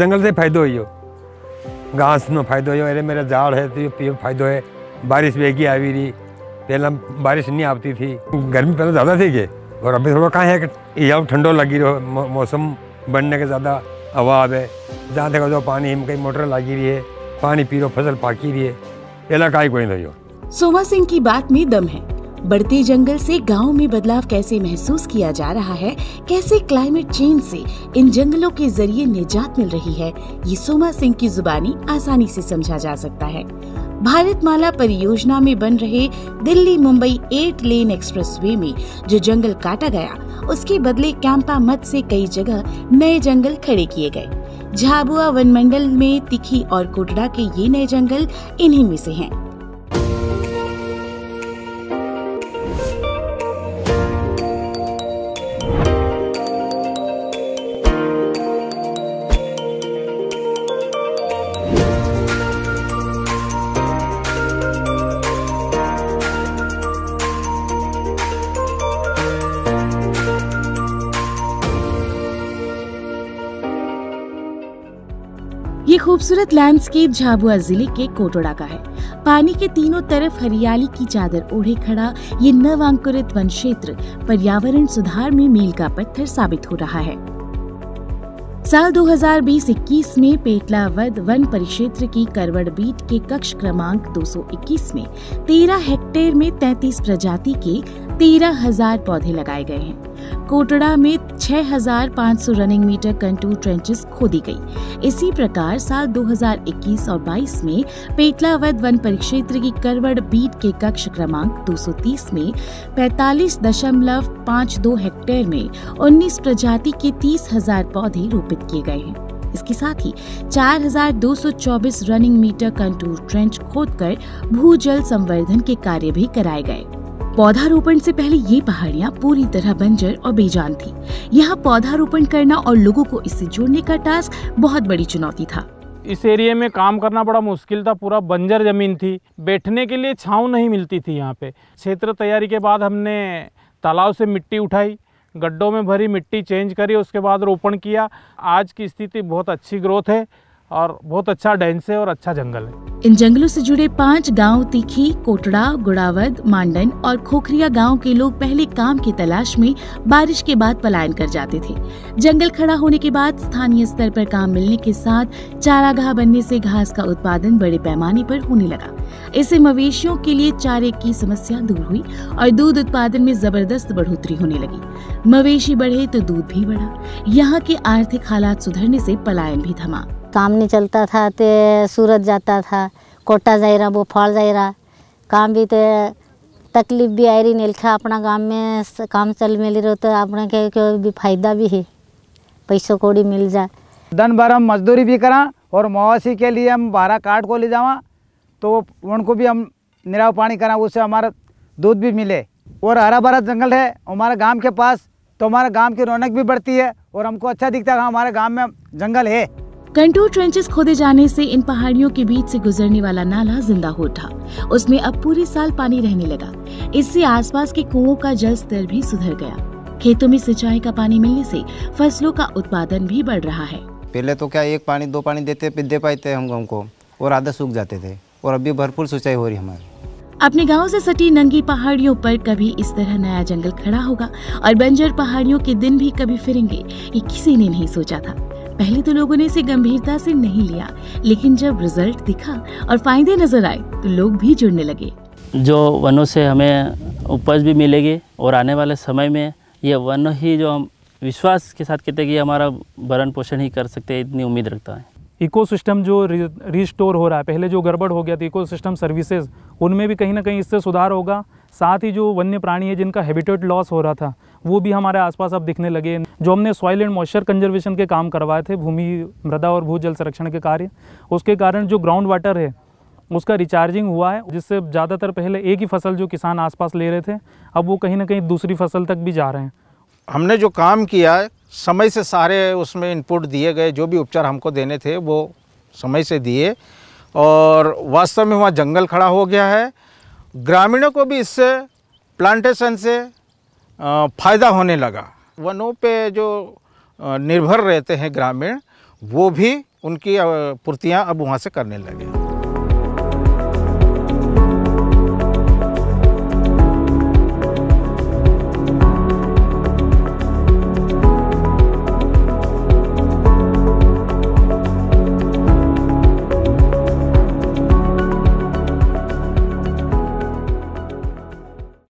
जंगल से फायदो हो, घास नो फायदो हो। अरे मेरा झाड़ है तो ये फायदो है। बारिश वेगी आ रही, पहला बारिश नहीं आती थी, गर्मी पहले ज़्यादा थी के, और अभी थोड़ा कहाँ है कि यहाँ ठंडो लगी रहो, मौसम बनने के ज़्यादा हवा है। जहाँ देखो जो पानी कहीं मोटर लगी रही है, पानी पी रो, फसल पाकी रही है, पहला का कोई नहीं हो। सोमा सिंह की बात में दम है। बढ़ते जंगल से गांव में बदलाव कैसे महसूस किया जा रहा है, कैसे क्लाइमेट चेंज से इन जंगलों के जरिए निजात मिल रही है, ये सोमा सिंह की जुबानी आसानी से समझा जा सकता है। भारतमाला परियोजना में बन रहे दिल्ली मुंबई 8 लेन एक्सप्रेसवे में जो जंगल काटा गया, उसके बदले कैंपा मत से कई जगह नए जंगल खड़े किए गए। झाबुआ वन मंडल में तिखी और कोटड़ा के ये नए जंगल इन्हीं में से हैं। ये खूबसूरत लैंडस्केप झाबुआ जिले के कोटड़ा का है। पानी के तीनों तरफ हरियाली की चादर ओढ़े खड़ा ये नवांकुरित वन क्षेत्र पर्यावरण सुधार में मील का पत्थर साबित हो रहा है। साल 2020-21 में पेटला वध वन परिक्षेत्र की करवड़ बीट के कक्ष क्रमांक 221 में 13 हेक्टेयर में 33 प्रजाति के 13,000 पौधे लगाए गए हैं। कोटड़ा में 6,500 रनिंग मीटर कंटूर ट्रेंचेस खोदी गई। इसी प्रकार साल 2021 और 22 में पेटला वध वन परिक्षेत्र की करवड़ बीट के कक्ष क्रमांक 230 में 45.52 हेक्टेयर में 19 प्रजाति के 30,000 पौधे रोपित किए गए हैं। इसके साथ ही 4,224 रनिंग मीटर कंटूर ट्रेंच खोदकर भूजल संवर्धन के कार्य भी कराए गए। पौधारोपण से पहले ये पहाड़ियाँ पूरी तरह बंजर और बेजान थी। यहाँ पौधारोपण करना और लोगों को इससे जोड़ने का टास्क बहुत बड़ी चुनौती था। इस एरिया में काम करना बड़ा मुश्किल था। पूरा बंजर जमीन थी, बैठने के लिए छांव नहीं मिलती थी। यहाँ पे क्षेत्र तैयारी के बाद हमने तालाब से मिट्टी उठाई, गड्ढों में भरी, मिट्टी चेंज करी, उसके बाद रोपण किया। आज की स्थिति बहुत अच्छी ग्रोथ है और बहुत अच्छा डेंस है और अच्छा जंगल है। इन जंगलों से जुड़े 5 गांव तिखी, कोटड़ा, गुड़ावद, मांडन और खोखरिया गांव के लोग पहले काम की तलाश में बारिश के बाद पलायन कर जाते थे। जंगल खड़ा होने के बाद स्थानीय स्तर पर काम मिलने के साथ चारागाह बनने से घास का उत्पादन बड़े पैमाने पर होने लगा। इससे मवेशियों के लिए चारे की समस्या दूर हुई और दूध उत्पादन में जबरदस्त बढ़ोतरी होने लगी। मवेशी बढ़े तो दूध भी बढ़ा। यहाँ के आर्थिक हालात सुधरने से पलायन भी थमा। काम नहीं चलता था तो सूरत जाता था, कोटा जाए रहा, वो फल जाए रहा, काम भी तो तकलीफ भी आ रही। नेलखा अपना गांव में काम चल मिल रहा तो अपने के भी फायदा भी है, पैसों कौड़ी मिल जाए। दिन भर हम मजदूरी भी करा और मवेशी के लिए हम 12 काट को ले जावा तो उनको भी हम निराव पानी करा, उससे हमारा दूध भी मिले। और हरा भरा जंगल है हमारे गांव के पास, तो हमारे गांव की रौनक भी बढ़ती है और हमको अच्छा दिखता है हमारे गांव में जंगल है। कंटूर ट्रेंचेस खोदे जाने से इन पहाड़ियों के बीच से गुजरने वाला नाला जिंदा हो उठा। उसमें अब पूरे साल पानी रहने लगा। इससे आसपास के कुओं का जल स्तर भी सुधर गया। खेतों में सिंचाई का पानी मिलने से फसलों का उत्पादन भी बढ़ रहा है। पहले तो क्या 1 पानी 2 पानी दे पाते हम गाँव को, और आधा सूख जाते थे, और अभी भरपूर सिंचाई हो रही हमारी। अपने गांव से सटी नंगी पहाड़ियों पर कभी इस तरह नया जंगल खड़ा होगा और बंजर पहाड़ियों के दिन भी कभी फिरेंगे, ये किसी ने नहीं सोचा था। पहले तो लोगों ने इसे गंभीरता से नहीं लिया, लेकिन जब रिजल्ट दिखा और फायदे नजर आए तो लोग भी जुड़ने लगे। जो वनों से हमें उपज भी मिलेगी और आने वाले समय में ये वन ही जो हम विश्वास के साथ कहते हैं कि हमारा भरण पोषण ही कर सकते हैं, इतनी उम्मीद रखता है। इकोसिस्टम जो रिस्टोर हो रहा है, पहले जो गड़बड़ हो गया था इकोसिस्टम सर्विसेज, उनमें भी कहीं ना कहीं इससे सुधार होगा। साथ ही जो वन्य प्राणी है जिनका हैबिटेट लॉस हो रहा था, वो भी हमारे आसपास अब दिखने लगे। जो हमने सॉइल एंड मॉइस्चर कंजर्वेशन के काम करवाए थे, भूमि मृदा और भूजल संरक्षण के कार्य, उसके कारण जो ग्राउंड वाटर है उसका रिचार्जिंग हुआ है, जिससे ज़्यादातर पहले एक ही फसल जो किसान आसपास ले रहे थे, अब वो कहीं ना कहीं दूसरी फसल तक भी जा रहे हैं। हमने जो काम किया समय से सारे उसमें इनपुट दिए गए, जो भी उपचार हमको देने थे वो समय से दिए, और वास्तव में वहाँ जंगल खड़ा हो गया है। ग्रामीणों को भी इससे प्लांटेशन से फ़ायदा होने लगा। वनों पे जो निर्भर रहते हैं ग्रामीण, वो भी उनकी पूर्तियाँ अब वहाँ से करने लगे।